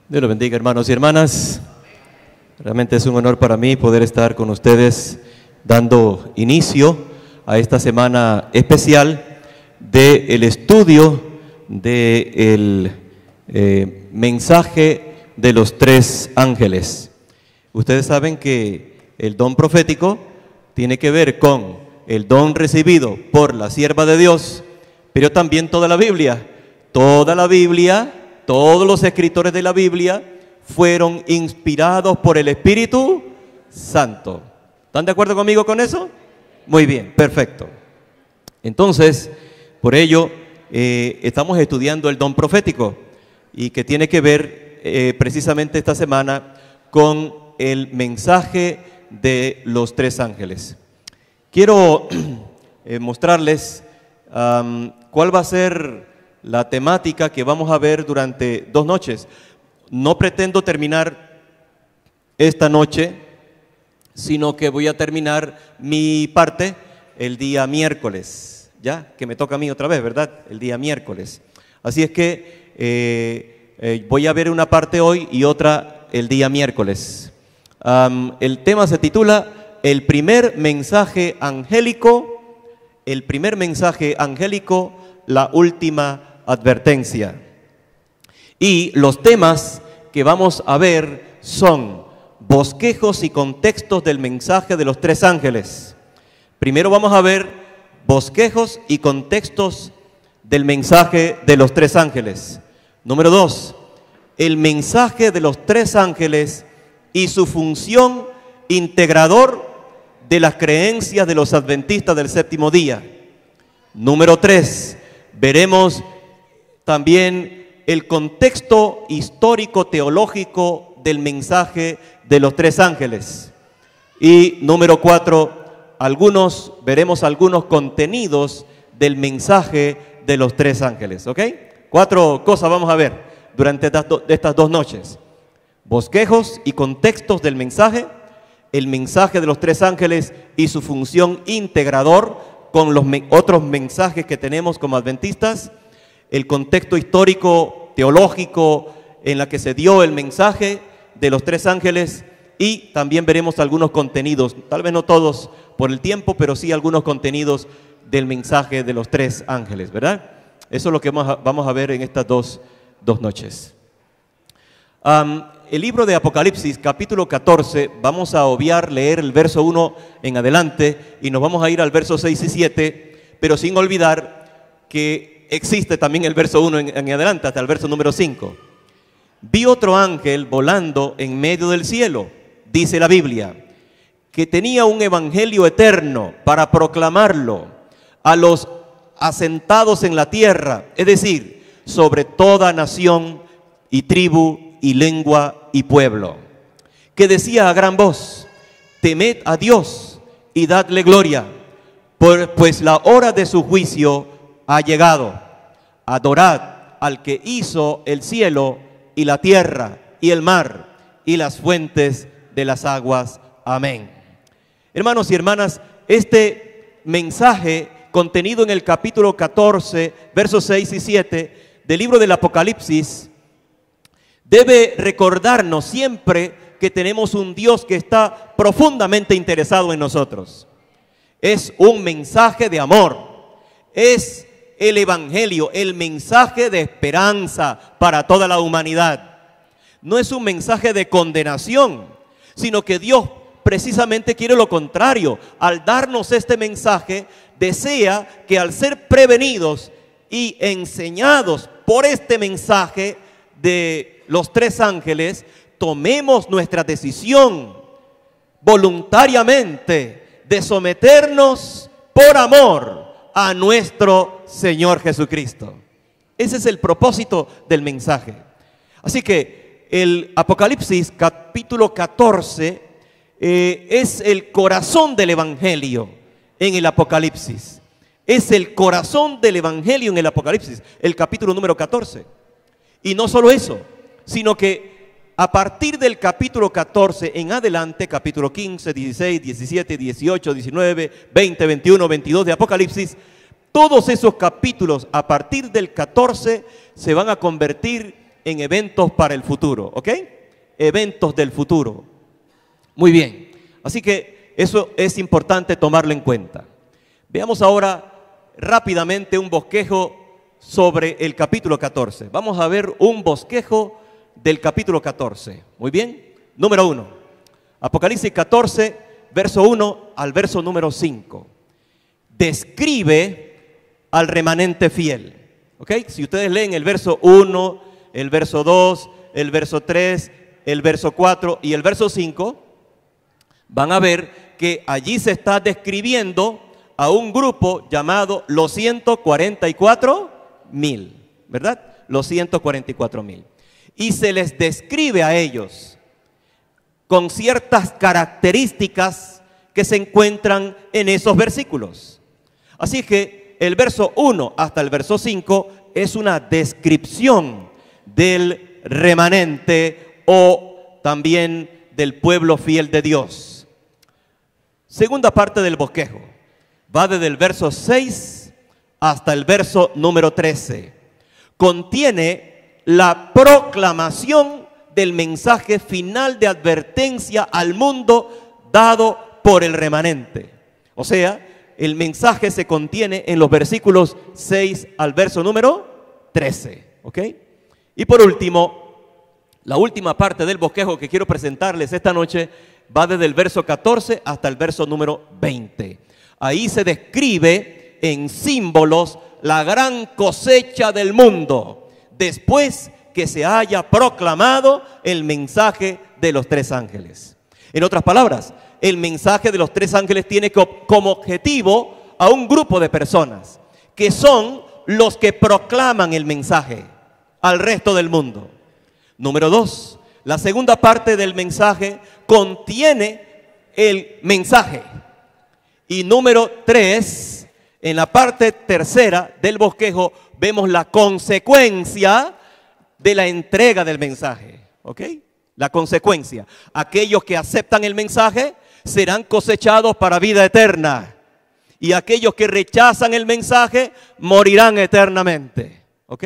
Dios los bendiga, hermanos y hermanas. Realmente es un honor para mí poder estar con ustedes dando inicio a esta semana especial del estudio del mensaje de los tres ángeles. Ustedes saben que el don profético tiene que ver con el don recibido por la sierva de Dios, pero también toda la Biblia, todos los escritores de la Biblia fueron inspirados por el Espíritu Santo. ¿Están de acuerdo conmigo con eso? Muy bien, perfecto. Entonces, por ello, estamos estudiando el don profético y que tiene que ver precisamente esta semana con el mensaje de los tres ángeles. Quiero mostrarles cuál va a ser la temática que vamos a ver durante 2 noches. No pretendo terminar esta noche, sino que voy a terminar mi parte el día miércoles, ya que me toca a mí otra vez, ¿verdad? El día miércoles. Así es que voy a ver una parte hoy y otra el día miércoles. El tema se titula El primer mensaje angélico, la última advertencia. Y los temas que vamos a ver son bosquejos y contextos del mensaje de los tres ángeles. Primero vamos a ver bosquejos y contextos del mensaje de los tres ángeles. Número 2, el mensaje de los tres ángeles y su función integrador de las creencias de los adventistas del séptimo día. Número 3, veremos también el contexto histórico teológico del mensaje de los tres ángeles. Y número 4, veremos algunos contenidos del mensaje de los tres ángeles, ¿ok? 4 cosas vamos a ver durante estas 2 noches. Bosquejos y contextos del mensaje, el mensaje de los tres ángeles y su función integrador con los otros mensajes que tenemos como adventistas, el contexto histórico, teológico en la que se dio el mensaje de los tres ángeles, y también veremos algunos contenidos, tal vez no todos por el tiempo, pero sí algunos contenidos del mensaje de los tres ángeles, ¿verdad? Eso es lo que vamos a ver en estas dos noches. El libro de Apocalipsis, capítulo 14, vamos a obviar leer el verso 1 en adelante y nos vamos a ir al verso 6 y 7, pero sin olvidar que existe también el verso 1 en adelante hasta el verso número 5. Vi otro ángel volando en medio del cielo, dice la Biblia, que tenía un evangelio eterno para proclamarlo a los asentados en la tierra, es decir, sobre toda nación y tribu y lengua y pueblo, que decía a gran voz: temed a Dios y dadle gloria, pues la hora de su juicio ha llegado. Adorad al que hizo el cielo y la tierra y el mar y las fuentes de las aguas. Amén. Hermanos y hermanas, este mensaje contenido en el capítulo 14, versos 6 y 7 del libro del Apocalipsis debe recordarnos siempre que tenemos un Dios que está profundamente interesado en nosotros. Es un mensaje de amor, es el evangelio, el mensaje de esperanza para toda la humanidad. No es un mensaje de condenación, sino que Dios precisamente quiere lo contrario. Al darnos este mensaje, desea que al ser prevenidos y enseñados por este mensaje de los tres ángeles, tomemos nuestra decisión voluntariamente de someternos por amor a nuestro Señor Jesucristo. Ese es el propósito del mensaje. Así que el Apocalipsis capítulo 14 es el corazón del evangelio en el Apocalipsis. Es el corazón del evangelio en el Apocalipsis, el capítulo número 14. Y no solo eso, sino que a partir del capítulo 14 en adelante, capítulo 15, 16, 17, 18, 19, 20, 21, 22 de Apocalipsis, todos esos capítulos a partir del 14 se van a convertir en eventos para el futuro, ¿ok? Eventos del futuro. Muy bien, así que eso es importante tomarlo en cuenta. Veamos ahora rápidamente un bosquejo sobre el capítulo 14. Vamos a ver un bosquejo del capítulo 14. Muy bien, número 1. Apocalipsis 14, verso 1 al verso número 5. Describe al remanente fiel. ¿Ok? Si ustedes leen el verso 1, el verso 2, el verso 3, el verso 4 y el verso 5, van a ver que allí se está describiendo a un grupo llamado los 144,000, ¿verdad? Los 144,000. Y se les describe a ellos con ciertas características que se encuentran en esos versículos. Así que el verso 1 hasta el verso 5 es una descripción del remanente o también del pueblo fiel de Dios. Segunda parte del bosquejo va desde el verso 6 hasta el verso número 13. Contiene la proclamación del mensaje final de advertencia al mundo dado por el remanente. O sea, el mensaje se contiene en los versículos 6 al verso número 13. ¿Ok? Y por último, la última parte del bosquejo que quiero presentarles esta noche va desde el verso 14 hasta el verso número 20. Ahí se describe en símbolos la gran cosecha del mundo después que se haya proclamado el mensaje de los tres ángeles. En otras palabras, el mensaje de los tres ángeles tiene como objetivo a un grupo de personas que son los que proclaman el mensaje al resto del mundo. Número 2, la segunda parte del mensaje contiene el mensaje. Y número 3, en la parte tercera del bosquejo vemos la consecuencia de la entrega del mensaje. ¿Ok? La consecuencia. Aquellos que aceptan el mensaje serán cosechados para vida eterna. Y aquellos que rechazan el mensaje morirán eternamente. ¿Ok?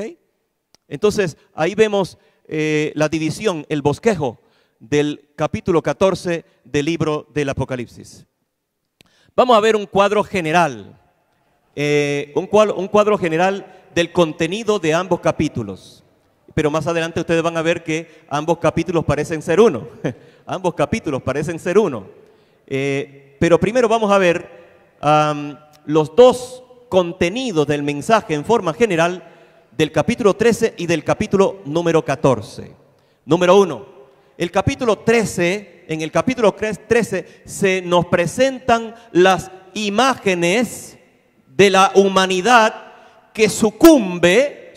Entonces, ahí vemos la división, el bosquejo del capítulo 14 del libro del Apocalipsis. Vamos a ver un cuadro general. Un cuadro general del contenido de ambos capítulos. Pero más adelante ustedes van a ver que ambos capítulos parecen ser uno. Ambos capítulos parecen ser uno. Pero primero vamos a ver los dos contenidos del mensaje en forma general del capítulo 13 y del capítulo número 14. Número 1, el capítulo 13, en el capítulo 13 se nos presentan las imágenes de la humanidad que sucumbe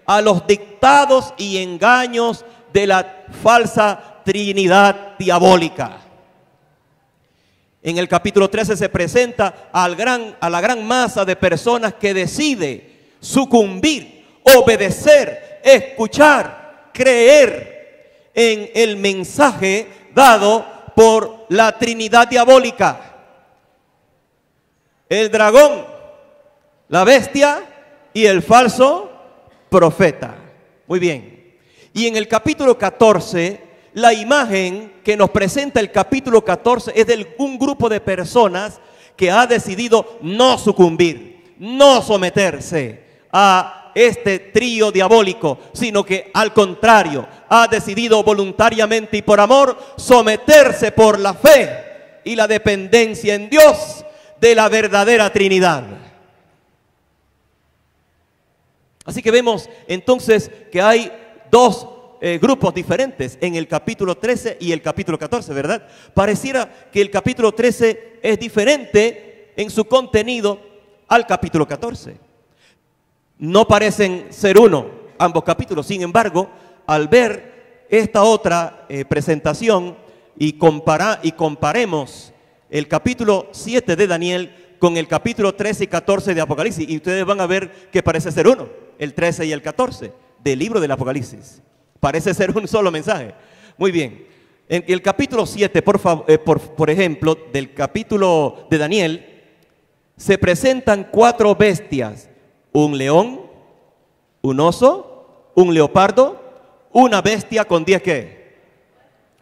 a los dictados y engaños de la falsa Trinidad diabólica. En el capítulo 13 se presenta a la gran masa de personas que decide sucumbir, obedecer, escuchar, creer en el mensaje dado por la Trinidad diabólica. El dragón, la bestia y el falso profeta. Muy bien. Y en el capítulo 14, la imagen que nos presenta el capítulo 14 es de un grupo de personas que ha decidido no sucumbir, no someterse a este trío diabólico, sino que al contrario, ha decidido voluntariamente y por amor someterse por la fe y la dependencia en Dios de la verdadera Trinidad. Así que vemos entonces que hay dos grupos diferentes en el capítulo 13 y el capítulo 14, ¿verdad? Pareciera que el capítulo 13 es diferente en su contenido al capítulo 14. No parecen ser uno ambos capítulos. Sin embargo, al ver esta otra presentación y comparemos el capítulo 7 de Daniel con el capítulo 13 y 14 de Apocalipsis, y ustedes van a ver que parece ser uno, el 13 y el 14 del libro del Apocalipsis. Parece ser un solo mensaje. Muy bien. En el capítulo 7, por ejemplo, del capítulo de Daniel, se presentan 4 bestias: un león, un oso, un leopardo, una bestia con 10 ¿qué?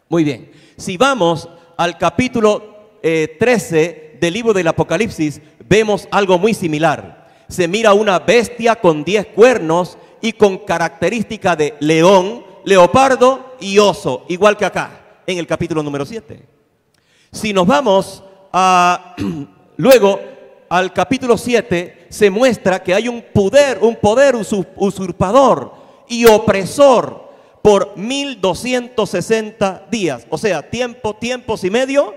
Muy bien. Si vamos al capítulo 13 del libro del Apocalipsis, vemos algo muy similar. Se mira una bestia con 10 cuernos y con característica de león, leopardo y oso, igual que acá, en el capítulo número 7. Si nos vamos luego al capítulo 7, se muestra que hay un poder usurpador y opresor por 1260 días, o sea, tiempos y medio,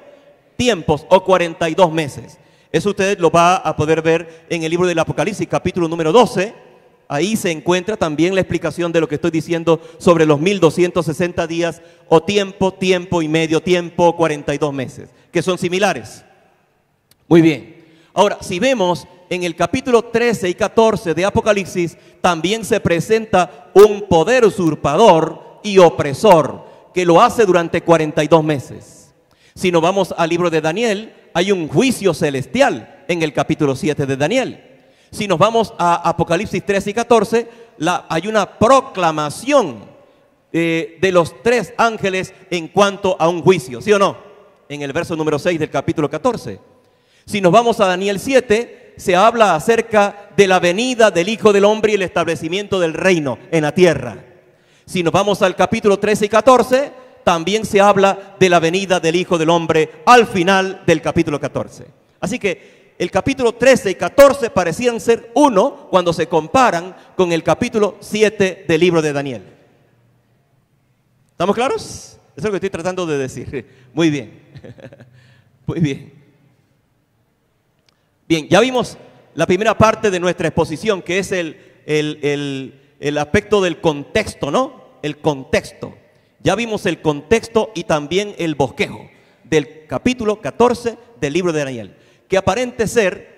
tiempos o 42 meses. Eso usted lo va a poder ver en el libro del Apocalipsis, capítulo número 12. Ahí se encuentra también la explicación de lo que estoy diciendo sobre los 1260 días o tiempo y medio, tiempo, 42 meses, que son similares. Muy bien. Ahora, si vemos en el capítulo 13 y 14 de Apocalipsis, también se presenta un poder usurpador y opresor que lo hace durante 42 meses. Si nos vamos al libro de Daniel, hay un juicio celestial en el capítulo 7 de Daniel. Si nos vamos a Apocalipsis 13 y 14, hay una proclamación de los 3 ángeles en cuanto a un juicio, ¿sí o no? En el verso número 6 del capítulo 14. Si nos vamos a Daniel 7, se habla acerca de la venida del Hijo del Hombre y el establecimiento del reino en la tierra. Si nos vamos al capítulo 13 y 14, también se habla de la venida del Hijo del Hombre al final del capítulo 14. Así que el capítulo 13 y 14 parecían ser uno cuando se comparan con el capítulo 7 del libro de Daniel. ¿Estamos claros? Eso es lo que estoy tratando de decir. Muy bien. Muy bien. Bien, ya vimos la primera parte de nuestra exposición, que es el aspecto del contexto, ¿no? El contexto. Ya vimos el contexto y también el bosquejo del capítulo 14 del libro de Daniel, que aparenta ser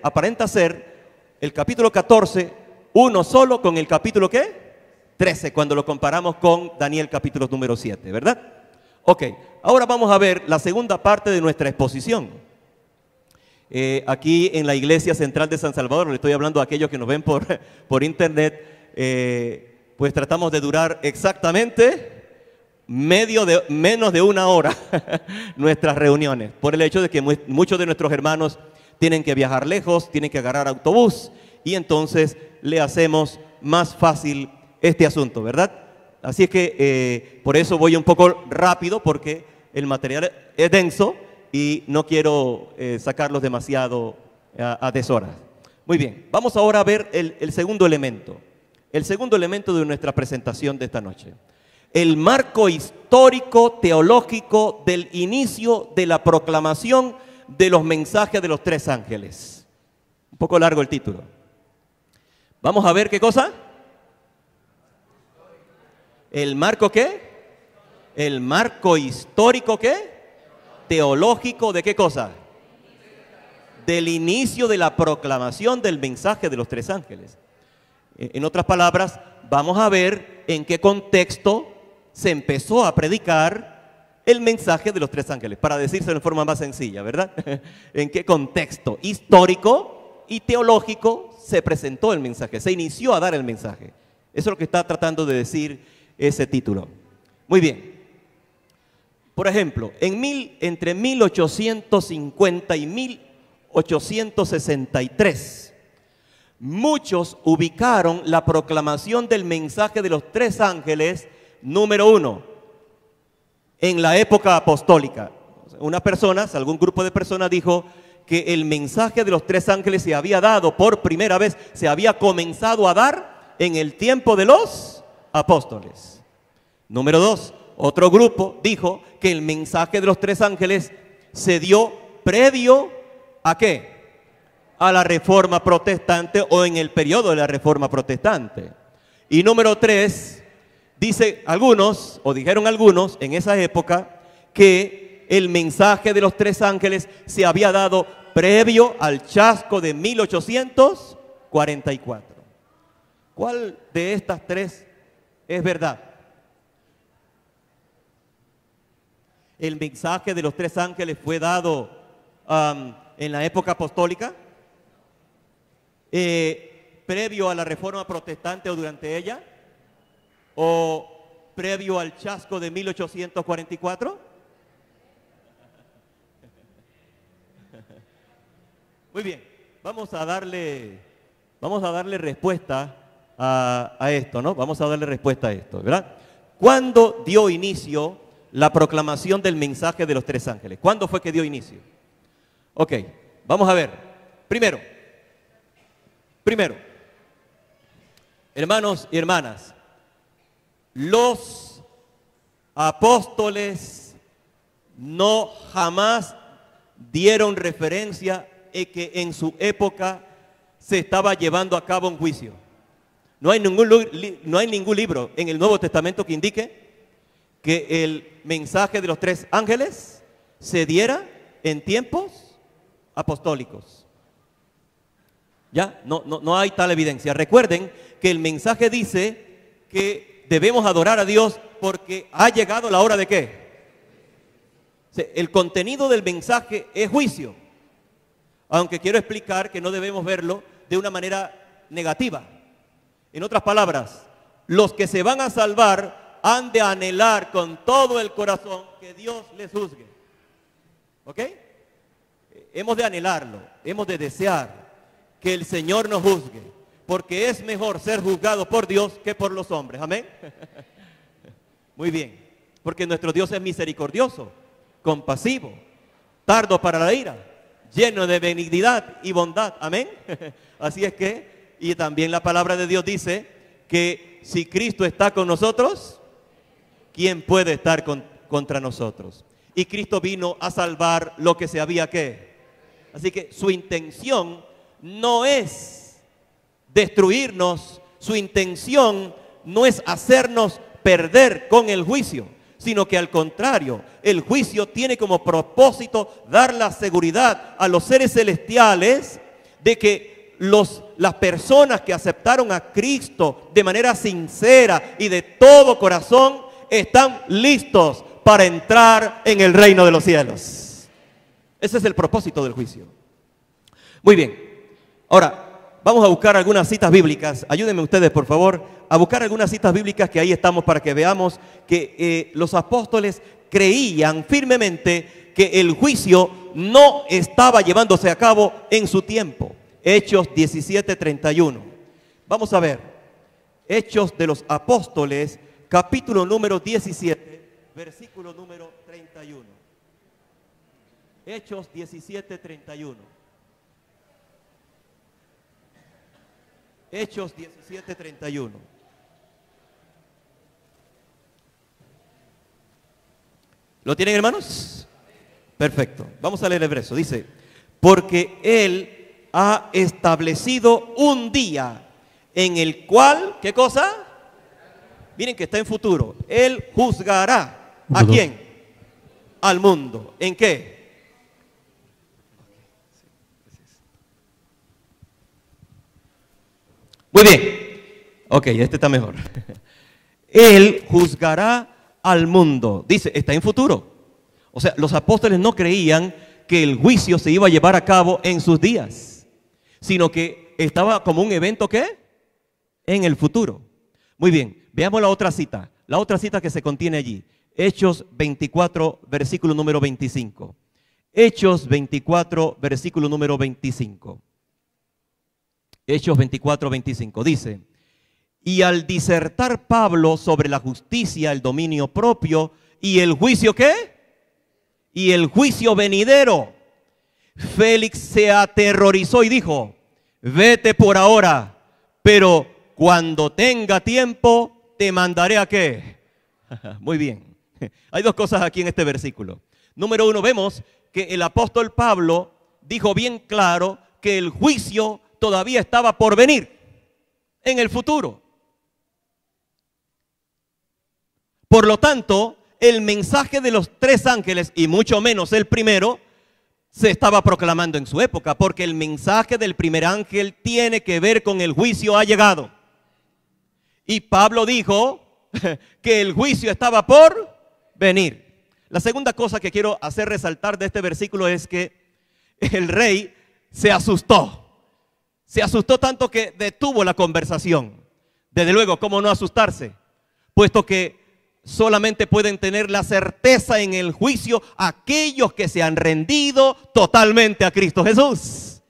el capítulo 14 uno solo con el capítulo ¿qué? 13, cuando lo comparamos con Daniel capítulo número 7, ¿verdad? Ok, ahora vamos a ver la segunda parte de nuestra exposición. Aquí en la Iglesia Central de San Salvador, le estoy hablando a aquellos que nos ven por internet, pues tratamos de durar exactamente menos de una hora nuestras reuniones, por el hecho de que muchos de nuestros hermanos tienen que viajar lejos, tienen que agarrar autobús y entonces le hacemos más fácil este asunto, ¿verdad? Así es que por eso voy un poco rápido, porque el material es denso y no quiero sacarlos demasiado a deshora. Muy bien, vamos ahora a ver el segundo elemento de nuestra presentación de esta noche. El marco histórico teológico del inicio de la proclamación de los mensajes de los 3 ángeles. Un poco largo el título. Vamos a ver qué cosa. ¿El marco qué? El marco histórico ¿qué? Teológico ¿de qué cosa? Del inicio de la proclamación del mensaje de los 3 ángeles. En otras palabras, vamos a ver en qué contexto se empezó a predicar el mensaje de los 3 ángeles, para decírselo en forma más sencilla, ¿verdad? En qué contexto histórico y teológico se presentó el mensaje, se inició a dar el mensaje. Eso es lo que está tratando de decir ese título. Muy bien. Por ejemplo, entre 1850 y 1863, muchos ubicaron la proclamación del mensaje de los 3 ángeles, número 1, en la época apostólica. Algún grupo de personas dijo que el mensaje de los 3 ángeles se había dado por primera vez, se había comenzado a dar en el tiempo de los apóstoles. Número 2, otro grupo dijo que el mensaje de los 3 ángeles se dio previo ¿a qué? A la Reforma Protestante, o en el periodo de la Reforma Protestante. Y número 3, dijeron algunos en esa época, que el mensaje de los 3 ángeles se había dado previo al chasco de 1844. ¿Cuál de estas 3 es verdad? ¿El mensaje de los 3 ángeles fue dado en la época apostólica, previo a la Reforma Protestante o durante ella? ¿O previo al chasco de 1844? Muy bien, vamos a darle respuesta a esto, ¿no? Vamos a darle respuesta a esto, ¿verdad? ¿Cuándo dio inicio la proclamación del mensaje de los tres ángeles? ¿Cuándo fue que dio inicio? Ok, vamos a ver. Primero, hermanos y hermanas, los apóstoles no jamás dieron referencia en que en su época se estaba llevando a cabo un juicio. No hay ningún libro en el Nuevo Testamento que indique que el mensaje de los tres ángeles se diera en tiempos apostólicos. Ya, no hay tal evidencia. Recuerden que el mensaje dice que debemos adorar a Dios porque ha llegado la hora de ¿qué? El contenido del mensaje es juicio. Aunque quiero explicar que no debemos verlo de una manera negativa. En otras palabras, los que se van a salvar han de anhelar con todo el corazón que Dios les juzgue. ¿Ok? Hemos de anhelarlo, hemos de desear que el Señor nos juzgue, porque es mejor ser juzgado por Dios que por los hombres. Amén. Muy bien, porque nuestro Dios es misericordioso, compasivo, tardo para la ira, lleno de benignidad y bondad. Amén. Así es que, y también la palabra de Dios dice que si Cristo está con nosotros, ¿quién puede estar contra nosotros? Y Cristo vino a salvar lo que se había que. Así que su intención no es destruirnos, su intención no es hacernos perder con el juicio, sino que al contrario, el juicio tiene como propósito dar la seguridad a los seres celestiales de que las personas que aceptaron a Cristo de manera sincera y de todo corazón están listos para entrar en el reino de los cielos. Ese es el propósito del juicio. Muy bien. Ahora, vamos a buscar algunas citas bíblicas. Ayúdenme ustedes, por favor, a buscar algunas citas bíblicas que ahí estamos para que veamos que los apóstoles creían firmemente que el juicio no estaba llevándose a cabo en su tiempo. Hechos 17:31. Vamos a ver. Hechos de los Apóstoles, capítulo número 17, versículo número 31. Hechos 17:31. Hechos 17:31. ¿Lo tienen, hermanos? Perfecto. Vamos a leer el verso. Dice, porque Él ha establecido un día en el cual, ¿qué cosa? Miren que está en futuro. Él juzgará. ¿A quién? Al mundo. ¿En qué? Muy bien. Ok, este está mejor. Él juzgará al mundo. Dice, está en futuro. O sea, los apóstoles no creían que el juicio se iba a llevar a cabo en sus días, sino que estaba como un evento ¿qué? En el futuro. Muy bien, veamos la otra cita que se contiene allí. Hechos 24, versículo número 25. Hechos 24, versículo número 25. Hechos 24, 25. Dice, y al disertar Pablo sobre la justicia, el dominio propio y el juicio ¿qué? Y el juicio venidero, Félix se aterrorizó y dijo, vete por ahora, pero cuando tenga tiempo te mandaré a ¿qué? Muy bien. Hay dos cosas aquí en este versículo. Número uno, vemos que el apóstol Pablo dijo bien claro que el juicio todavía estaba por venir en el futuro. Por lo tanto, el mensaje de los tres ángeles, y mucho menos el primero, se estaba proclamando en su época, porque el mensaje del primer ángel tiene que ver con el juicio ha llegado. Y Pablo dijo que el juicio estaba por venir. La segunda cosa que quiero hacer resaltar de este versículo es que el rey se asustó. Se asustó tanto que detuvo la conversación. Desde luego, ¿cómo no asustarse? puesto que solamente pueden tener la certeza en el juicio aquellos que se han rendido totalmente a Cristo Jesús,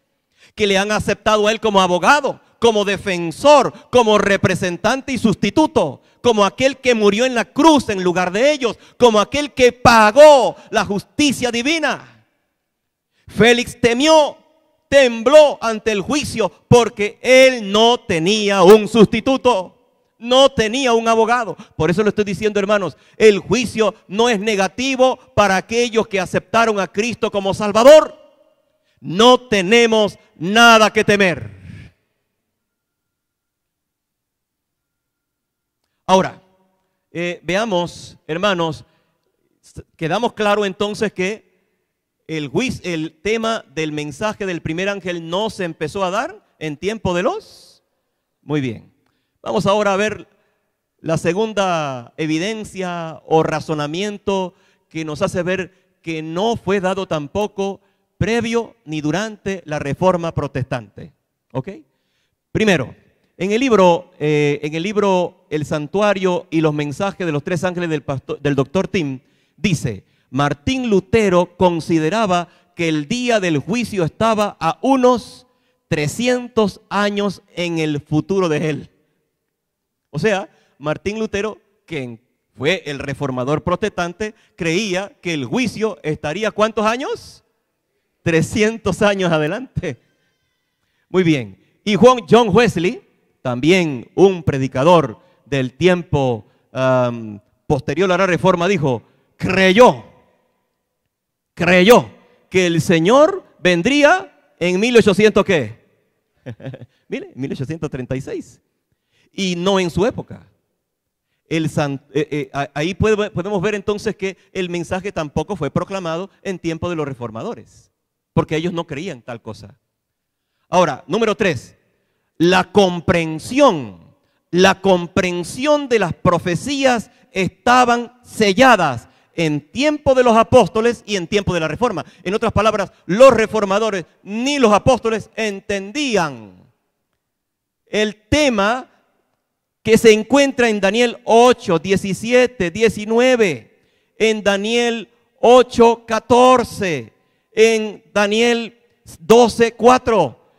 que le han aceptado a Él como abogado, como defensor, como representante y sustituto, como aquel que murió en la cruz en lugar de ellos, como aquel que pagó la justicia divina. Félix tembló ante el juicio porque él no tenía un sustituto. No tenía un abogado. Por eso lo estoy diciendo, hermanos, el juicio no es negativo para aquellos que aceptaron a Cristo como Salvador. No tenemos nada que temer. Ahora, veamos, hermanos, quedamos claro entonces que el tema del mensaje del primer ángel no se empezó a dar en tiempo de los. Muy bien. Vamos ahora a ver la segunda evidencia o razonamiento que nos hace ver que no fue dado tampoco previo ni durante la Reforma Protestante. ¿Ok? Primero, en el libro El Santuario y los mensajes de los tres ángeles del doctor Tim, dice: Martín Lutero consideraba que el día del juicio estaba a unos 300 años en el futuro de él. O sea, Martín Lutero, quien fue el reformador protestante, creía que el juicio estaría ¿cuántos años? 300 años adelante. Muy bien. Y John Wesley, también un predicador del tiempo posterior a la Reforma, dijo, creyó que el Señor vendría en 1800 ¿qué? Mire, 1836. Y no en su época. Ahí podemos ver entonces que el mensaje tampoco fue proclamado en tiempo de los reformadores, porque ellos no creían tal cosa. Ahora, número 3, la comprensión de las profecías estaban selladas en tiempo de los apóstoles y en tiempo de la Reforma. En otras palabras, los reformadores ni los apóstoles entendían el tema que se encuentra en Daniel 8, 17, 19, en Daniel 8, 14, en Daniel 12, 4.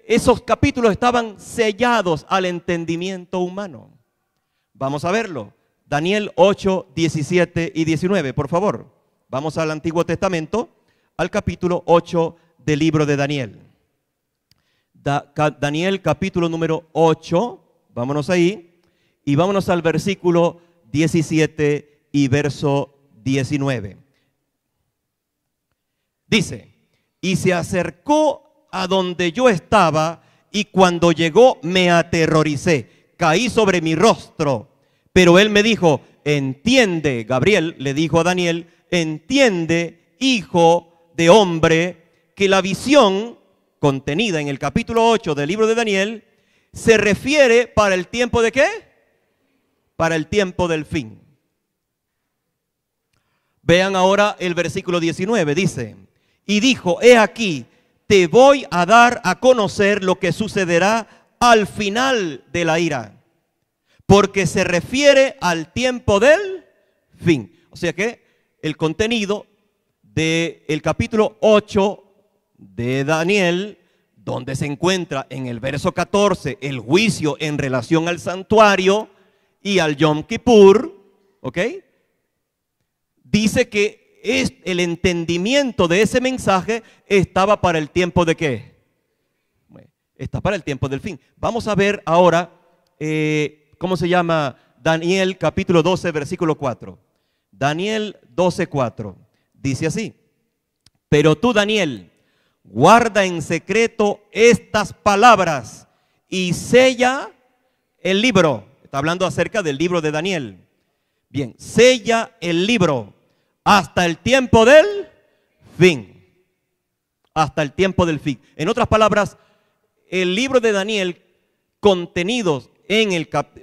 Esos capítulos estaban sellados al entendimiento humano. Vamos a verlo. Daniel 8, 17 y 19, por favor. Vamos al Antiguo Testamento, al capítulo 8 del libro de Daniel. Daniel capítulo número 8. Vámonos ahí y vámonos al versículo 17 y verso 19. Dice, y se acercó a donde yo estaba y cuando llegó me aterroricé, caí sobre mi rostro. Pero él me dijo, entiende, Gabriel le dijo a Daniel, entiende, hijo de hombre, que la visión contenida en el capítulo 8 del libro de Daniel se refiere para el tiempo de ¿qué? Para el tiempo del fin. Vean ahora el versículo 19, dice, y dijo, he aquí, te voy a dar a conocer lo que sucederá al final de la ira, porque se refiere al tiempo del fin. O sea que el contenido del capítulo 8 de Daniel, donde se encuentra en el verso 14 el juicio en relación al santuario y al Yom Kippur, ¿ok? Dice que el entendimiento de ese mensaje estaba para el tiempo de ¿qué? Está para el tiempo del fin. Vamos a ver ahora, ¿cómo se llama? Daniel capítulo 12, versículo 4. Daniel 12, 4. Dice así, pero tú, Daniel, guarda en secreto estas palabras y sella el libro. Está hablando acerca del libro de Daniel. Bien, sella el libro hasta el tiempo del fin. Hasta el tiempo del fin. En otras palabras, el libro de Daniel,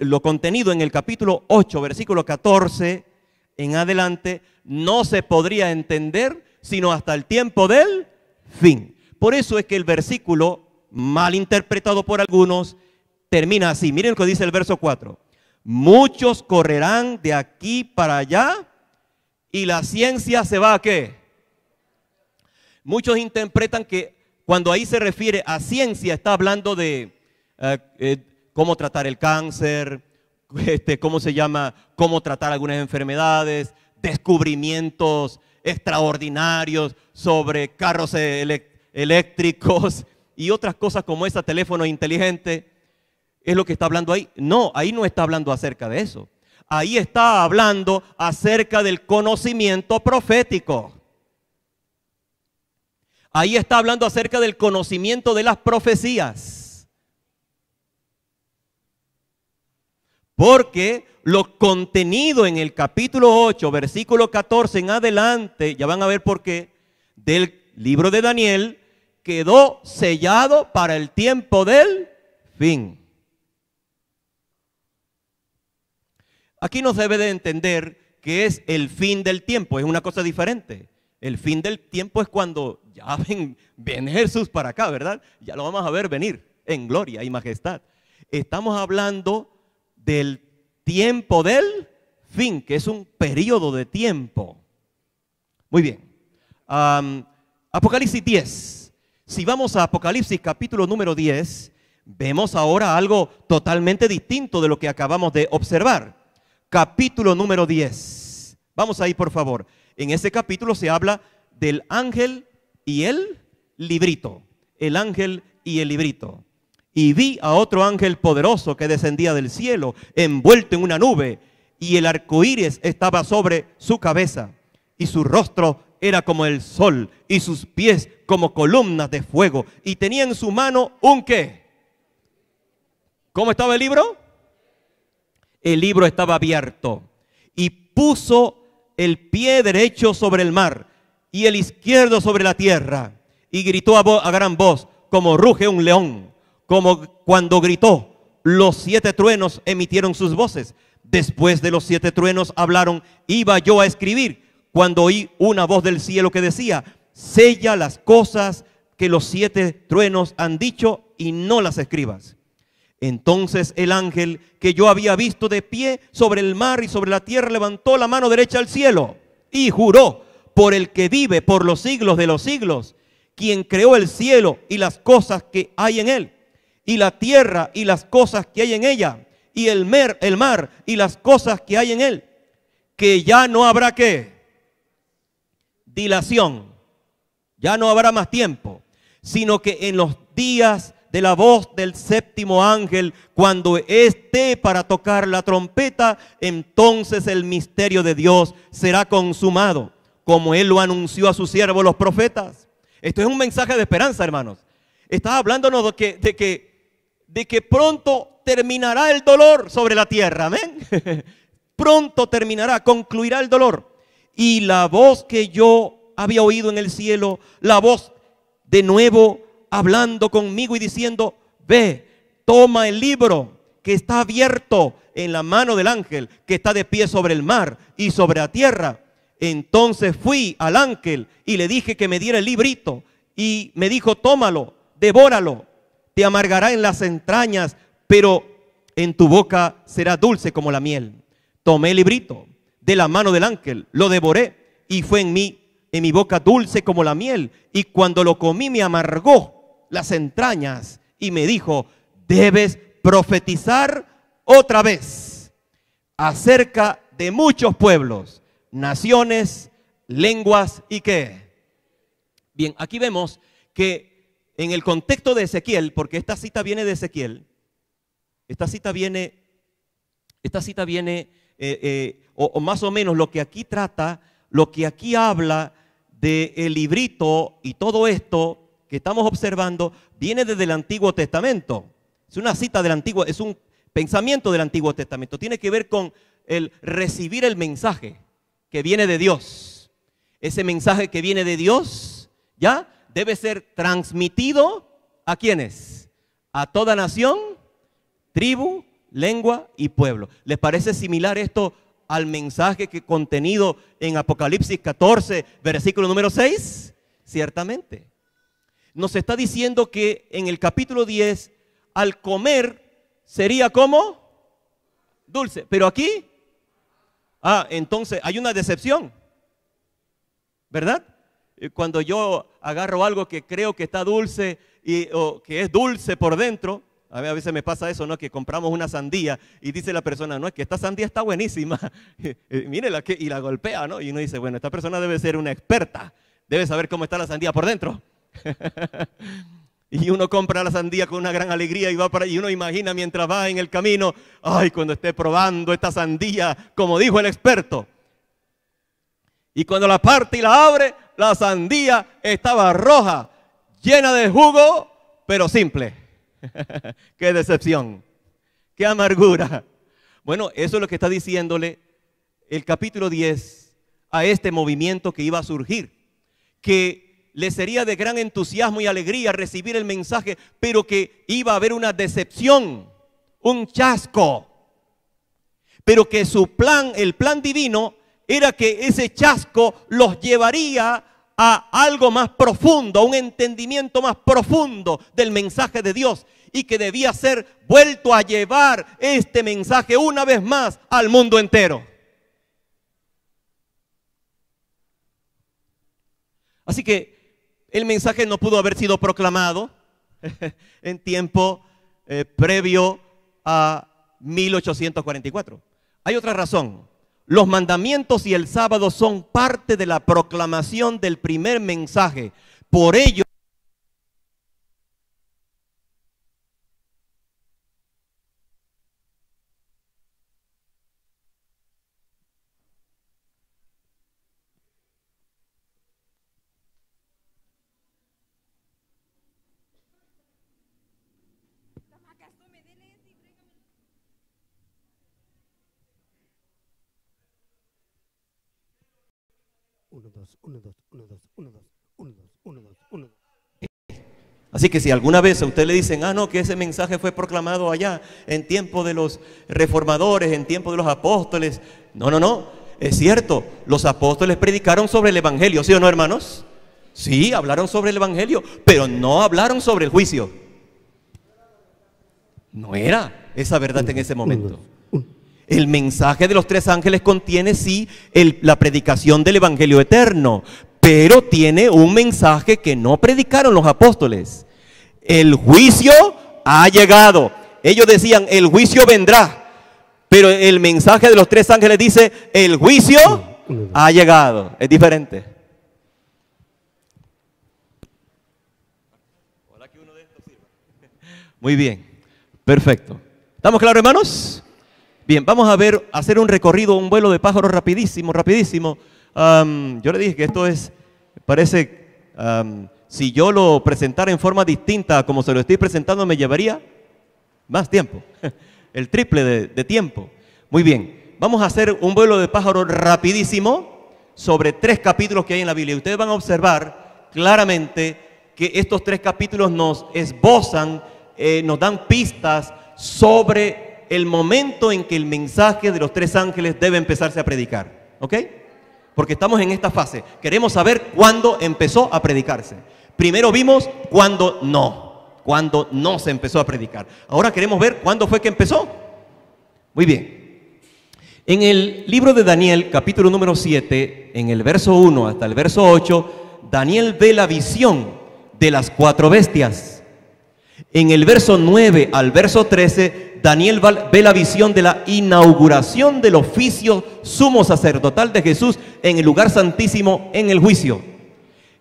lo contenido en el capítulo 8, versículo 14 en adelante, no se podría entender sino hasta el tiempo del fin. Por eso es que el versículo, mal interpretado por algunos, termina así. Miren lo que dice el verso 4. Muchos correrán de aquí para allá y la ciencia se va ¿a qué? Muchos interpretan que cuando ahí se refiere a ciencia está hablando de cómo tratar el cáncer, cómo tratar algunas enfermedades, descubrimientos extraordinarios sobre carros eléctricos y otras cosas como ese teléfono inteligente. ¿Es lo que está hablando ahí? No, ahí no está hablando acerca de eso. Ahí está hablando acerca del conocimiento profético. Ahí está hablando acerca del conocimiento de las profecías. Porque lo contenido en el capítulo 8, versículo 14 en adelante, ya van a ver por qué, del libro de Daniel, quedó sellado para el tiempo del fin. Aquí no se debe de entender que es el fin del tiempo, es una cosa diferente. El fin del tiempo es cuando ya ven Jesús para acá, ¿verdad? Ya lo vamos a ver venir en gloria y majestad. Estamos hablando del tiempo del fin, que es un periodo de tiempo. Muy bien. Apocalipsis 10. Si vamos a Apocalipsis capítulo número 10, vemos ahora algo totalmente distinto de lo que acabamos de observar. Capítulo número 10. Vamos ahí, por favor. En ese capítulo se habla del ángel y el librito. El ángel y el librito. Y vi a otro ángel poderoso que descendía del cielo, envuelto en una nube, y el arco iris estaba sobre su cabeza, y su rostro era como el sol, y sus pies como columnas de fuego, y tenía en su mano un ¿qué? ¿Cómo estaba el libro? El libro estaba abierto, y puso el pie derecho sobre el mar, y el izquierdo sobre la tierra, y gritó a gran voz, como ruge un león. Como cuando gritó, los 7 truenos emitieron sus voces. Después de los 7 truenos hablaron, iba yo a escribir, cuando oí una voz del cielo que decía, sella las cosas que los 7 truenos han dicho y no las escribas. Entonces el ángel que yo había visto de pie sobre el mar y sobre la tierra levantó la mano derecha al cielo y juró por el que vive por los siglos de los siglos, quien creó el cielo y las cosas que hay en él, y la tierra y las cosas que hay en ella, y el mar y las cosas que hay en él, que ya no habrá ¿qué? Dilación, ya no habrá más tiempo, sino que en los días de la voz del 7º ángel, cuando esté para tocar la trompeta, entonces el misterio de Dios será consumado, como él lo anunció a sus siervos los profetas. Esto es un mensaje de esperanza, hermanos. Está hablándonos de que pronto terminará el dolor sobre la tierra, amén. Pronto terminará, concluirá el dolor. Y la voz que yo había oído en el cielo, la voz de nuevo hablando conmigo y diciendo, ve, toma el libro que está abierto en la mano del ángel que está de pie sobre el mar y sobre la tierra. Entonces fui al ángel y le dije que me diera el librito y me dijo, tómalo, devóralo, te amargará en las entrañas, pero en tu boca será dulce como la miel. Tomé el librito de la mano del ángel, lo devoré y fue en mi boca dulce como la miel, y cuando lo comí me amargó las entrañas y me dijo, debes profetizar otra vez acerca de muchos pueblos, naciones, lenguas y qué. Bien, aquí vemos que en el contexto de Ezequiel, porque esta cita viene de Ezequiel, esta cita viene o más o menos lo que aquí trata, lo que aquí habla del librito y todo esto que estamos observando, viene desde el Antiguo Testamento. Es una cita del Antiguo, es un pensamiento del Antiguo Testamento. Tiene que ver con el recibir el mensaje que viene de Dios. Ese mensaje que viene de Dios, ¿ya? Debe ser transmitido ¿a quiénes? A toda nación, tribu, lengua y pueblo. ¿Les parece similar esto al mensaje que contenido en Apocalipsis 14, versículo número 6? Ciertamente. Nos está diciendo que en el capítulo 10, al comer, sería como dulce. Pero aquí, entonces hay una decepción, ¿verdad? Cuando yo agarro algo que creo que está dulce o que es dulce por dentro, a veces me pasa eso, ¿no? Que compramos una sandía y dice la persona, no, es que esta sandía está buenísima. Mírela, y la golpea, ¿no? Y uno dice, bueno, esta persona debe ser una experta, debe saber cómo está la sandía por dentro. Y uno compra la sandía con una gran alegría y va para allí. Y uno imagina mientras va en el camino, ay, cuando esté probando esta sandía, como dijo el experto. Y cuando la parte y la abre, la sandía estaba roja, llena de jugo, pero simple. Qué decepción, qué amargura. Bueno, eso es lo que está diciéndole el capítulo 10 a este movimiento que iba a surgir, que le sería de gran entusiasmo y alegría recibir el mensaje, pero que iba a haber una decepción, un chasco, pero que su plan, el plan divino, era que ese chasco los llevaría a algo más profundo, a un entendimiento más profundo del mensaje de Dios, y que debía ser vuelto a llevar este mensaje una vez más al mundo entero. Así que el mensaje no pudo haber sido proclamado en tiempo previo a 1844. Hay otra razón. Los mandamientos y el sábado son parte de la proclamación del primer mensaje. Por ello, así que si alguna vez a usted le dicen, no, que ese mensaje fue proclamado allá en tiempo de los reformadores, en tiempo de los apóstoles. No, es cierto, los apóstoles predicaron sobre el evangelio, ¿sí o no, hermanos? Sí, hablaron sobre el evangelio, pero no hablaron sobre el juicio. No era esa verdad en ese momento. El mensaje de los tres ángeles contiene, sí, la predicación del evangelio eterno, pero tiene un mensaje que no predicaron los apóstoles. El juicio ha llegado. Ellos decían, el juicio vendrá, pero el mensaje de los tres ángeles dice, el juicio ha llegado. Es diferente. Muy bien, perfecto. ¿Estamos claros, hermanos? Bien, vamos a hacer un recorrido, un vuelo de pájaros rapidísimo. Yo le dije que esto parece, si yo lo presentara en forma distinta como se lo estoy presentando, me llevaría más tiempo, el triple de tiempo. Muy bien, vamos a hacer un vuelo de pájaros rapidísimo sobre 3 capítulos que hay en la Biblia. Ustedes van a observar claramente que estos 3 capítulos nos esbozan, nos dan pistas sobre el momento en que el mensaje de los 3 ángeles debe empezarse a predicar, ¿ok? Porque estamos en esta fase. Queremos saber cuándo empezó a predicarse. Primero vimos cuándo no se empezó a predicar. Ahora queremos ver cuándo fue que empezó. Muy bien. En el libro de Daniel, capítulo número 7, en el verso 1 hasta el verso 8, Daniel ve la visión de las 4 bestias. En el verso 9 al verso 13, Daniel ve la visión de la inauguración del oficio sumo sacerdotal de Jesús en el lugar santísimo en el juicio.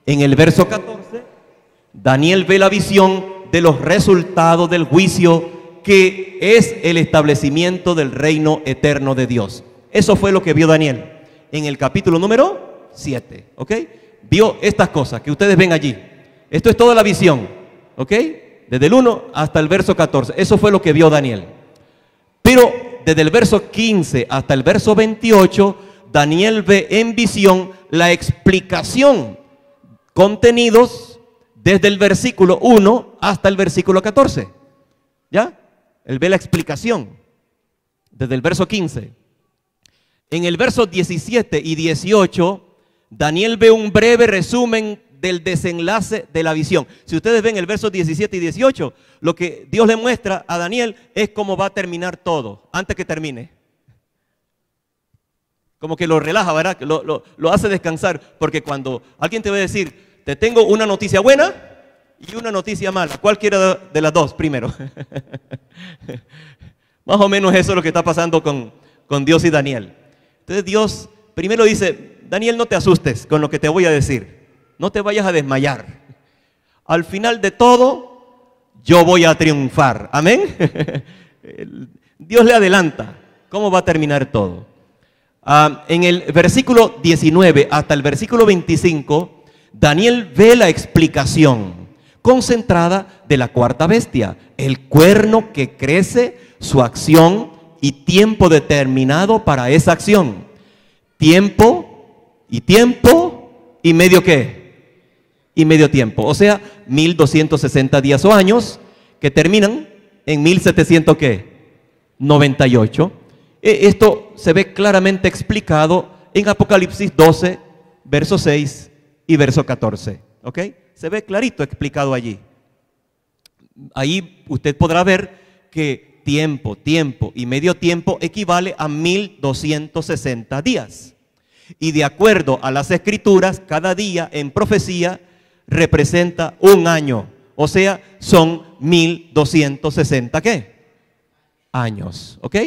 En el verso 14, Daniel ve la visión de los resultados del juicio, que es el establecimiento del reino eterno de Dios. Eso fue lo que vio Daniel en el capítulo número 7, ¿ok? Vio estas cosas que ustedes ven allí. Esto es toda la visión, ¿ok? Desde el 1 hasta el verso 14. Eso fue lo que vio Daniel. Pero desde el verso 15 hasta el verso 28, Daniel ve en visión la explicación, contenidos desde el versículo 1 hasta el versículo 14. ¿Ya? Él ve la explicación desde el verso 15. En el verso 17 y 18, Daniel ve un breve resumen del desenlace de la visión. Si ustedes ven el verso 17 y 18, lo que Dios le muestra a Daniel es cómo va a terminar todo, antes que termine. Como que lo relaja, ¿verdad? Lo hace descansar, porque cuando alguien te va a decir, te tengo una noticia buena y una noticia mala, cualquiera de las dos primero. Más o menos eso es lo que está pasando con Dios y Daniel. Entonces Dios primero dice, Daniel, no te asustes con lo que te voy a decir. No te vayas a desmayar. Al final de todo, yo voy a triunfar. Amén. Dios le adelanta cómo va a terminar todo. En el versículo 19 hasta el versículo 25, Daniel ve la explicación concentrada de la cuarta bestia, el cuerno que crece, su acción y tiempo determinado para esa acción. Tiempo y medio ¿qué? Y medio tiempo, o sea, 1260 días o años que terminan en 1700 ¿qué? 98. Esto se ve claramente explicado en Apocalipsis 12, verso 6 y verso 14. ¿Ok? Se ve clarito explicado allí. Ahí usted podrá ver que tiempo y medio tiempo equivale a 1260 días. Y de acuerdo a las escrituras, cada día en profecía representa un año. O sea, son 1260 ¿qué? Años. ¿Ok?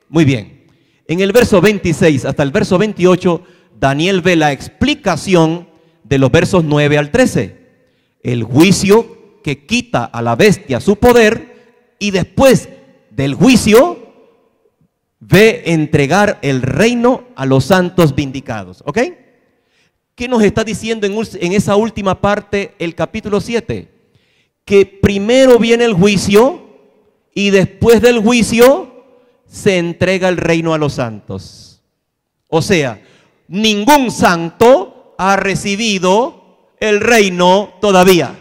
Muy bien. En el verso 26 hasta el verso 28, Daniel ve la explicación de los versos 9 al 13. El juicio que quita a la bestia su poder y después del juicio ve entregar el reino a los santos vindicados. ¿Ok? ¿Qué nos está diciendo en esa última parte el capítulo 7? Que primero viene el juicio y después del juicio se entrega el reino a los santos. O sea, ningún santo ha recibido el reino todavía.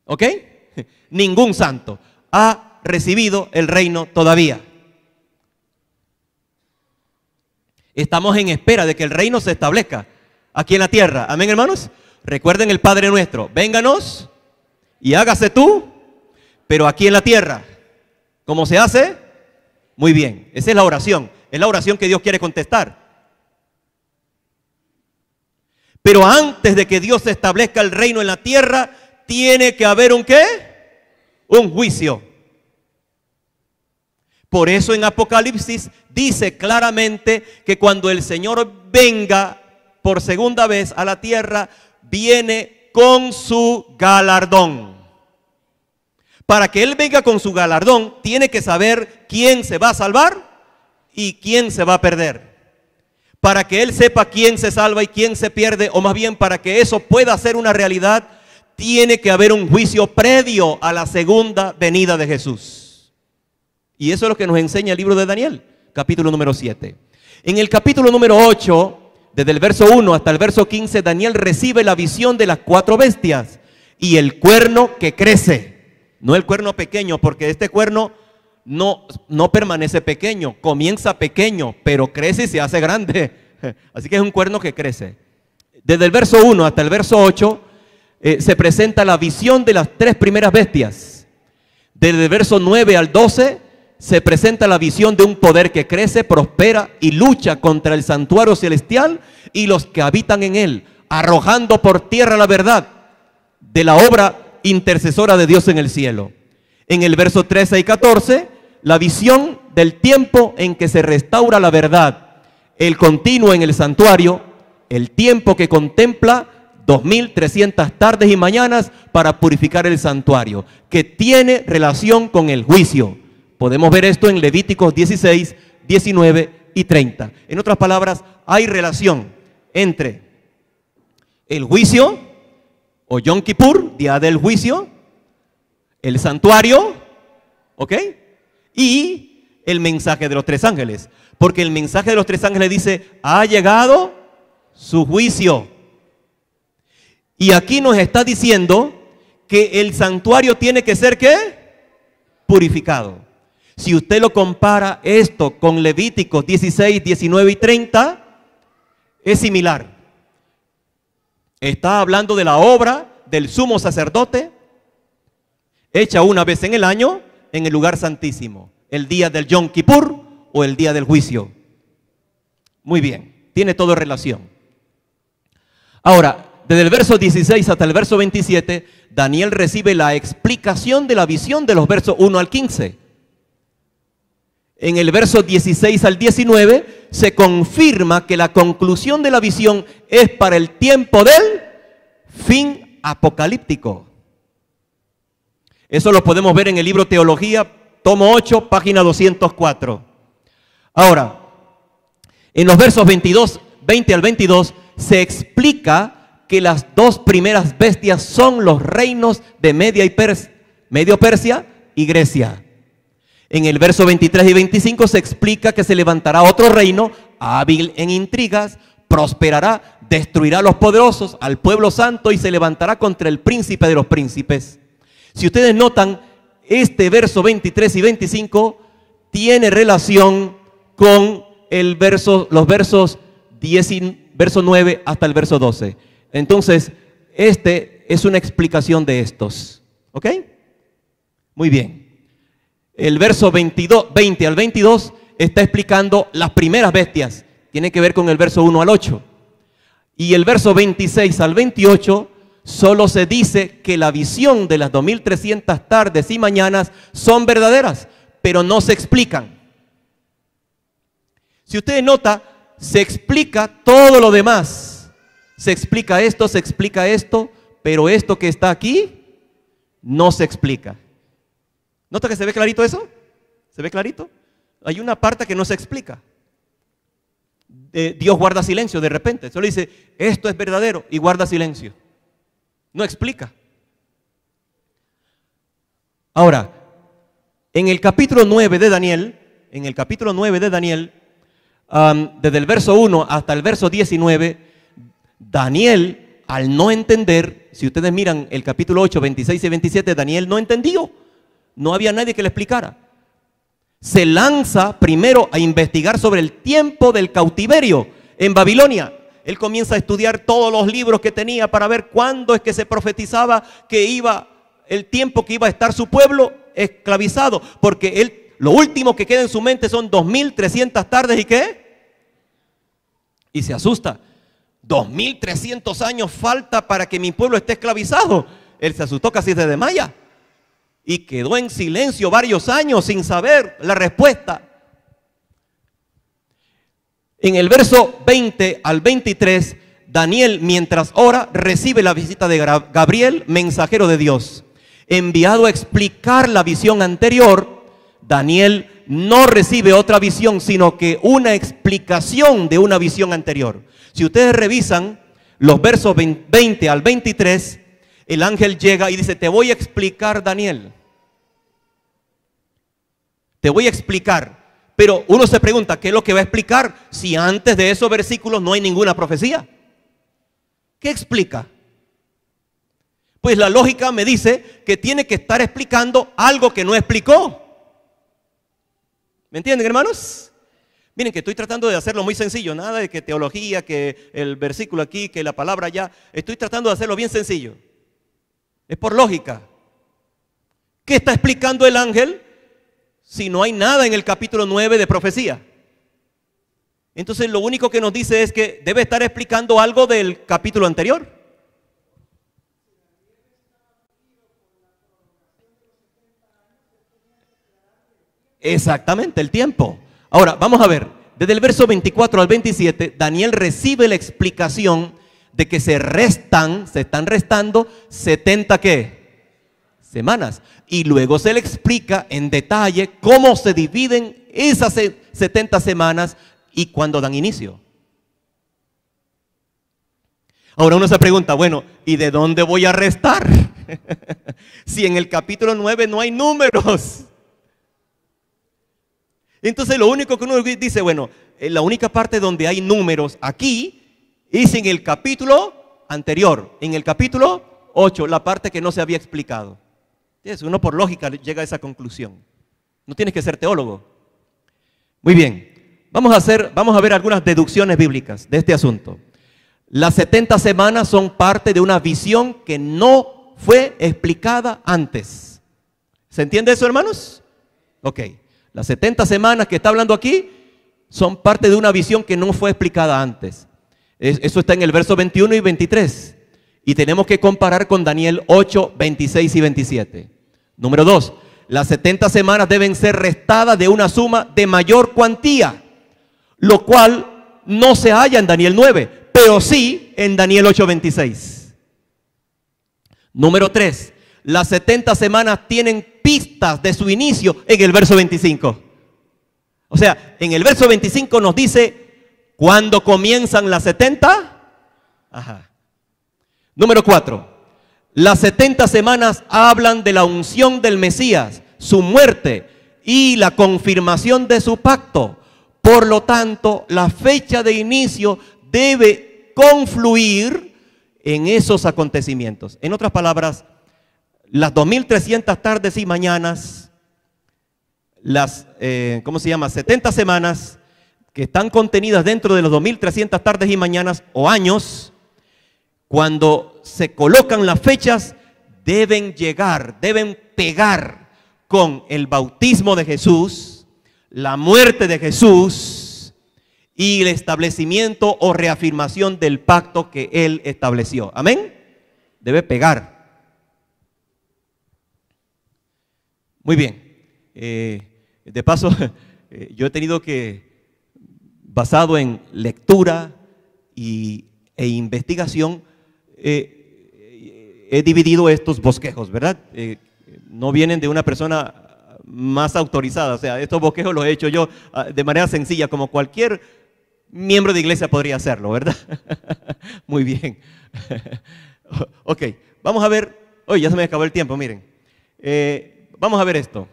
¿Ok? Ningún santo ha recibido el reino todavía. Estamos en espera de que el reino se establezca aquí en la tierra. Amén, hermanos. Recuerden el Padre Nuestro. Vénganos y hágase tú, pero aquí en la tierra. ¿Cómo se hace? Muy bien. Esa es la oración. Es la oración que Dios quiere contestar. Pero antes de que Dios establezca el reino en la tierra, tiene que haber un ¿qué? Un juicio. Por eso en Apocalipsis dice claramente que cuando el Señor venga por segunda vez a la tierra, viene con su galardón. Para que Él venga con su galardón, tiene que saber quién se va a salvar y quién se va a perder. Para que Él sepa quién se salva y quién se pierde, o más bien para que eso pueda ser una realidad, tiene que haber un juicio previo a la segunda venida de Jesús. Y eso es lo que nos enseña el libro de Daniel, capítulo número 7. En el capítulo número 8, desde el verso 1 hasta el verso 15, Daniel recibe la visión de las 4 bestias y el cuerno que crece. No el cuerno pequeño, porque este cuerno no permanece pequeño, comienza pequeño, pero crece y se hace grande. Así que es un cuerno que crece. Desde el verso 1 hasta el verso 8 se presenta la visión de las 3 primeras bestias. Desde el verso 9 al 12 se presenta la visión de un poder que crece, prospera y lucha contra el santuario celestial y los que habitan en él, arrojando por tierra la verdad de la obra intercesora de Dios en el cielo. En el verso 13 y 14, la visión del tiempo en que se restaura la verdad, el continuo en el santuario, el tiempo que contempla 2300 tardes y mañanas para purificar el santuario, que tiene relación con el juicio. Podemos ver esto en Levíticos 16, 19 y 30. En otras palabras, hay relación entre el juicio o Yom Kippur, día del juicio, el santuario, ¿ok? Y el mensaje de los 3 ángeles. Porque el mensaje de los 3 ángeles dice, ha llegado su juicio. Y aquí nos está diciendo que el santuario tiene que ser, ¿qué? Purificado. Si usted lo compara esto con Levíticos 16, 19 y 30, es similar. Está hablando de la obra del sumo sacerdote hecha una vez en el año en el lugar santísimo, el día del Yom Kippur o el día del juicio. Muy bien, tiene todo relación. Ahora, desde el verso 16 hasta el verso 27, Daniel recibe la explicación de la visión de los versos 1 al 15. En el verso 16 al 19 se confirma que la conclusión de la visión es para el tiempo del fin apocalíptico. Eso lo podemos ver en el libro Teología, tomo 8, página 204. Ahora, en los versos 20 al 22 se explica que las dos primeras bestias son los reinos de Medio Persia y Grecia. En el verso 23 y 25 se explica que se levantará otro reino, hábil en intrigas, prosperará, destruirá a los poderosos, al pueblo santo y se levantará contra el príncipe de los príncipes. Si ustedes notan, este verso 23 y 25 tiene relación con los versos 9 hasta el verso 12. Entonces, este es una explicación de estos. ¿Ok? Muy bien. El verso 20 al 22 está explicando las primeras bestias. Tiene que ver con el verso 1 al 8. Y el verso 26 al 28 solo se dice que la visión de las 2300 tardes y mañanas son verdaderas, pero no se explican. Si usted nota, se explica todo lo demás. Se explica esto, pero esto que está aquí no se explica. ¿Nota que se ve clarito eso? ¿Se ve clarito? Hay una parte que no se explica. Dios guarda silencio de repente. Solo dice, esto es verdadero y guarda silencio. No explica. Ahora, en el capítulo 9 de Daniel, desde el verso 1 hasta el verso 19, Daniel, al no entender, si ustedes miran el capítulo 8, 26 y 27, Daniel no entendió. No había nadie que le explicara. Se lanza primero a investigar sobre el tiempo del cautiverio en Babilonia. Él comienza a estudiar todos los libros que tenía para ver cuándo es que se profetizaba que el tiempo que iba a estar su pueblo esclavizado. Porque lo último que queda en su mente son 2300 tardes y ¿qué? Y se asusta. 2300 años falta para que mi pueblo esté esclavizado. Él se asustó, casi se desmaya. Y quedó en silencio varios años sin saber la respuesta. En el verso 20 al 23, Daniel, mientras ora, recibe la visita de Gabriel, mensajero de Dios. Enviado a explicar la visión anterior, Daniel no recibe otra visión, sino que una explicación de una visión anterior. Si ustedes revisan los versos 20 al 23, el ángel llega y dice, te voy a explicar, Daniel. Te voy a explicar. Pero uno se pregunta, ¿qué es lo que va a explicar? Si antes de esos versículos no hay ninguna profecía. ¿Qué explica? Pues la lógica me dice que tiene que estar explicando algo que no explicó. ¿Me entienden, hermanos? Miren que estoy tratando de hacerlo muy sencillo. Nada de que teología, que el versículo aquí, que la palabra allá. Estoy tratando de hacerlo bien sencillo. Es por lógica. ¿Qué está explicando el ángel si no hay nada en el capítulo 9 de profecía? Entonces lo único que nos dice es que debe estar explicando algo del capítulo anterior. Exactamente, el tiempo. Ahora, vamos a ver. Desde el verso 24 al 27, Daniel recibe la explicación de que se están restando 70 ¿qué? Semanas. Y luego se le explica en detalle cómo se dividen esas 70 semanas y cuándo dan inicio. Ahora uno se pregunta, bueno, ¿y de dónde voy a restar? Si en el capítulo 9 no hay números. Entonces lo único que uno dice, bueno, la única parte donde hay números aquí es en el capítulo anterior, en el capítulo 8, la parte que no se había explicado. Entonces, uno por lógica llega a esa conclusión. No tienes que ser teólogo. Muy bien, vamos a ver algunas deducciones bíblicas de este asunto. Las 70 semanas son parte de una visión que no fue explicada antes. ¿Se entiende eso, hermanos? Ok. Las 70 semanas que está hablando aquí son parte de una visión que no fue explicada antes. Eso está en el verso 21 y 23. Y tenemos que comparar con Daniel 8, 26 y 27. Número 2. Las 70 semanas deben ser restadas de una suma de mayor cuantía, lo cual no se halla en Daniel 9, pero sí en Daniel 8, 26. Número 3. Las 70 semanas tienen pistas de su inicio en el verso 25. O sea, en el verso 25 nos dice cuándo comienzan las 70. Ajá. Número 4. Las 70 semanas hablan de la unción del Mesías, su muerte y la confirmación de su pacto. Por lo tanto, la fecha de inicio debe confluir en esos acontecimientos. En otras palabras, las 2300 tardes y mañanas, las 70 semanas que están contenidas dentro de los 2300 tardes y mañanas o años, cuando se colocan las fechas, deben llegar, deben pegar con el bautismo de Jesús, la muerte de Jesús y el establecimiento o reafirmación del pacto que Él estableció. Amén. Debe pegar. Muy bien. De paso, yo he tenido que, basado en lectura e investigación, he dividido estos bosquejos, ¿verdad? No vienen de una persona más autorizada. O sea, estos bosquejos los he hecho yo de manera sencilla, como cualquier miembro de iglesia podría hacerlo, ¿verdad? Muy bien. Ok, vamos a ver. Ya se me acabó el tiempo, miren. Vamos a ver esto.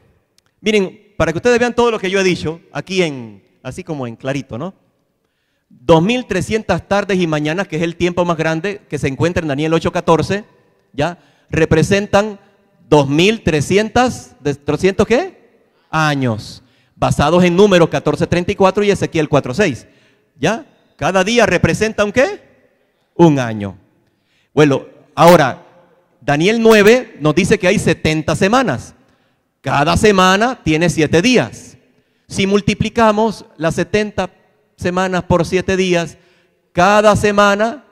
Miren, para que ustedes vean todo lo que yo he dicho, aquí así como en clarito, ¿no? 2300 tardes y mañanas, que es el tiempo más grande que se encuentra en Daniel 8:14, ¿ya? Representan 2300, ¿300 qué? Años, basados en Números 14:34 y Ezequiel 4:6, ¿ya? Cada día representa ¿un qué? Un año. Bueno, ahora, Daniel 9 nos dice que hay 70 semanas. Cada semana tiene 7 días. Si multiplicamos las 70 semanas por 7 días, cada semana,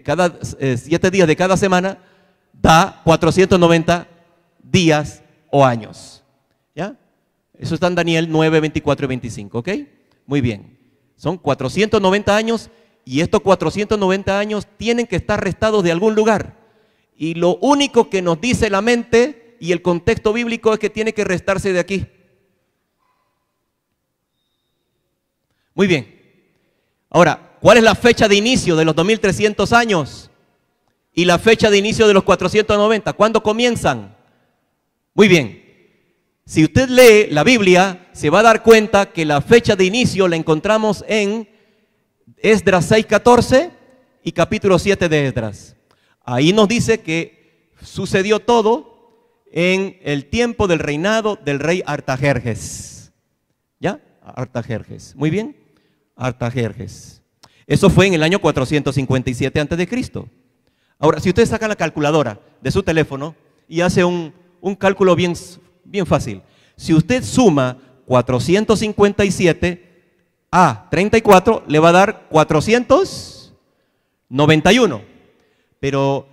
cada 7 días de cada semana, da 490 días o años. ¿Ya? Eso está en Daniel 9, 24 y 25, ¿ok? Muy bien. Son 490 años y estos 490 años tienen que estar restados de algún lugar. Y lo único que nos dice la mente y el contexto bíblico es que tiene que restarse de aquí. Muy bien. Ahora, ¿cuál es la fecha de inicio de los 2300 años? Y la fecha de inicio de los 490. ¿Cuándo comienzan? Muy bien. Si usted lee la Biblia, se va a dar cuenta que la fecha de inicio la encontramos en Esdras 6:14 y capítulo 7 de Esdras. Ahí nos dice que sucedió todo en el tiempo del reinado del rey Artajerjes. ¿Ya? Artajerjes. Muy bien. Artajerjes. Eso fue en el año 457 a.C. Ahora, si usted saca la calculadora de su teléfono y hace un cálculo bien fácil. Si usted suma 457 a 34, le va a dar 491. Pero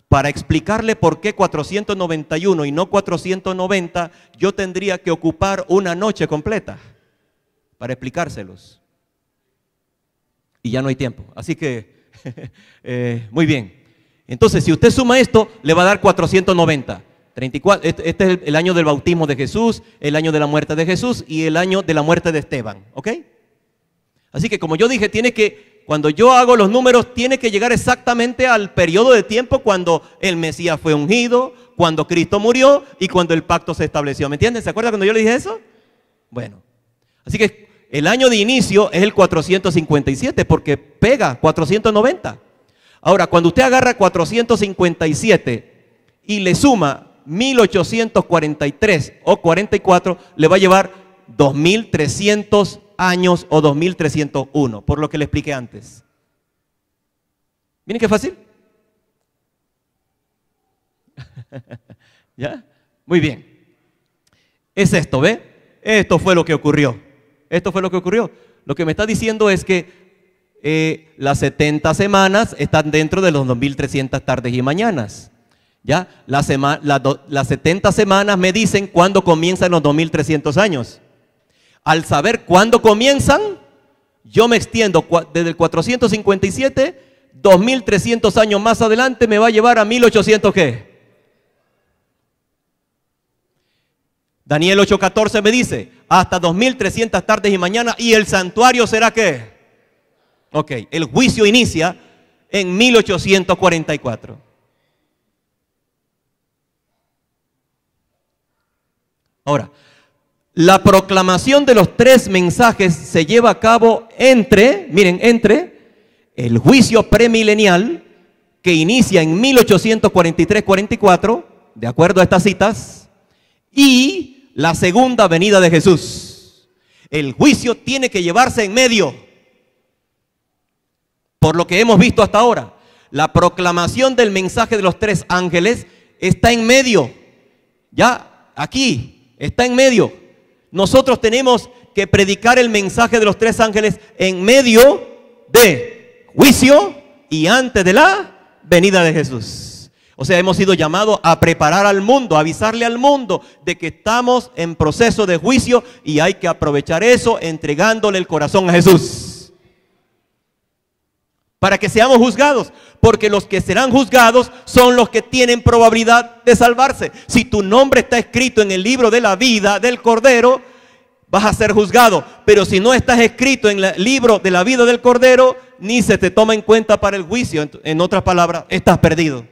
para explicarle por qué 491 y no 490, yo tendría que ocupar una noche completa para explicárselos. Y ya no hay tiempo. Así que, muy bien. Entonces, si usted suma esto, le va a dar 490. 34, este es el año del bautismo de Jesús, el año de la muerte de Jesús y el año de la muerte de Esteban. ¿Ok? Así que, como yo dije, cuando yo hago los números, tiene que llegar exactamente al periodo de tiempo cuando el Mesías fue ungido, cuando Cristo murió y cuando el pacto se estableció. ¿Me entienden? ¿Se acuerdan cuando yo le dije eso? Bueno, así que el año de inicio es el 457 porque pega 490. Ahora, cuando usted agarra 457 y le suma 1843 o 44, le va a llevar 2300 años o 2301, por lo que le expliqué antes. Miren qué fácil. ¿Ya? Muy bien. Es esto, ¿ve? Esto fue lo que ocurrió. Esto fue lo que ocurrió. Lo que me está diciendo es que las 70 semanas están dentro de los 2300 tardes y mañanas. ¿Ya? Las 70 semanas me dicen cuándo comienzan los 2300 años. Al saber cuándo comienzan, yo me extiendo desde el 457, 2300 años más adelante me va a llevar a 1800 ¿qué? Daniel 8:14 me dice, hasta 2300 tardes y mañanas, y el santuario será ¿qué? Ok, el juicio inicia en 1844. Ahora, la proclamación de los 3 mensajes se lleva a cabo entre el juicio premilenial que inicia en 1843-44, de acuerdo a estas citas, y la segunda venida de Jesús. El juicio tiene que llevarse en medio. Por lo que hemos visto hasta ahora, la proclamación del mensaje de los 3 ángeles está en medio. Ya, aquí, está en medio. Nosotros tenemos que predicar el mensaje de los 3 ángeles en medio de juicio y antes de la venida de Jesús. O sea, hemos sido llamados a preparar al mundo, a avisarle al mundo de que estamos en proceso de juicio y hay que aprovechar eso entregándole el corazón a Jesús. Para que seamos juzgados, porque los que serán juzgados son los que tienen probabilidad de salvarse. Si tu nombre está escrito en el libro de la vida del Cordero, vas a ser juzgado. Pero si no estás escrito en el libro de la vida del Cordero, ni se te toma en cuenta para el juicio. En otras palabras, estás perdido.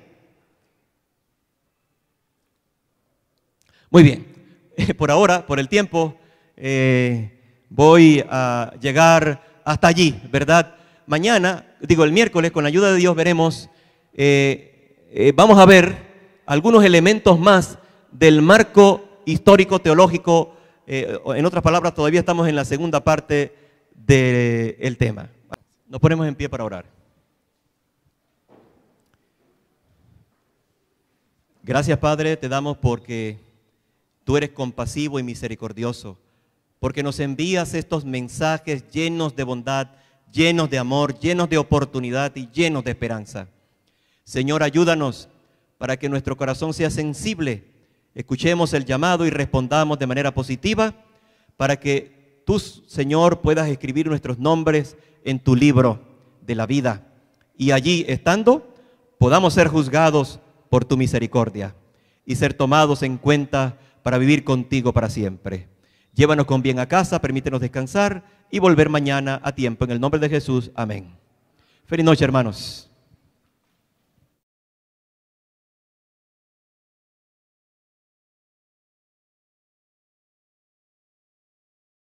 Muy bien, por ahora, por el tiempo, voy a llegar hasta allí, ¿verdad? Mañana, el miércoles, con la ayuda de Dios, veremos, vamos a ver algunos elementos más del marco histórico teológico. En otras palabras, todavía estamos en la segunda parte del tema. Nos ponemos en pie para orar. Gracias, Padre, te damos porque tú eres compasivo y misericordioso, porque nos envías estos mensajes llenos de bondad, llenos de amor, llenos de oportunidad y llenos de esperanza. Señor, ayúdanos para que nuestro corazón sea sensible, escuchemos el llamado y respondamos de manera positiva, para que tú, Señor, puedas escribir nuestros nombres en tu libro de la vida y allí estando podamos ser juzgados por tu misericordia y ser tomados en cuenta para vivir contigo para siempre. Llévanos con bien a casa, permítenos descansar y volver mañana a tiempo. En el nombre de Jesús, amén. Feliz noche, hermanos.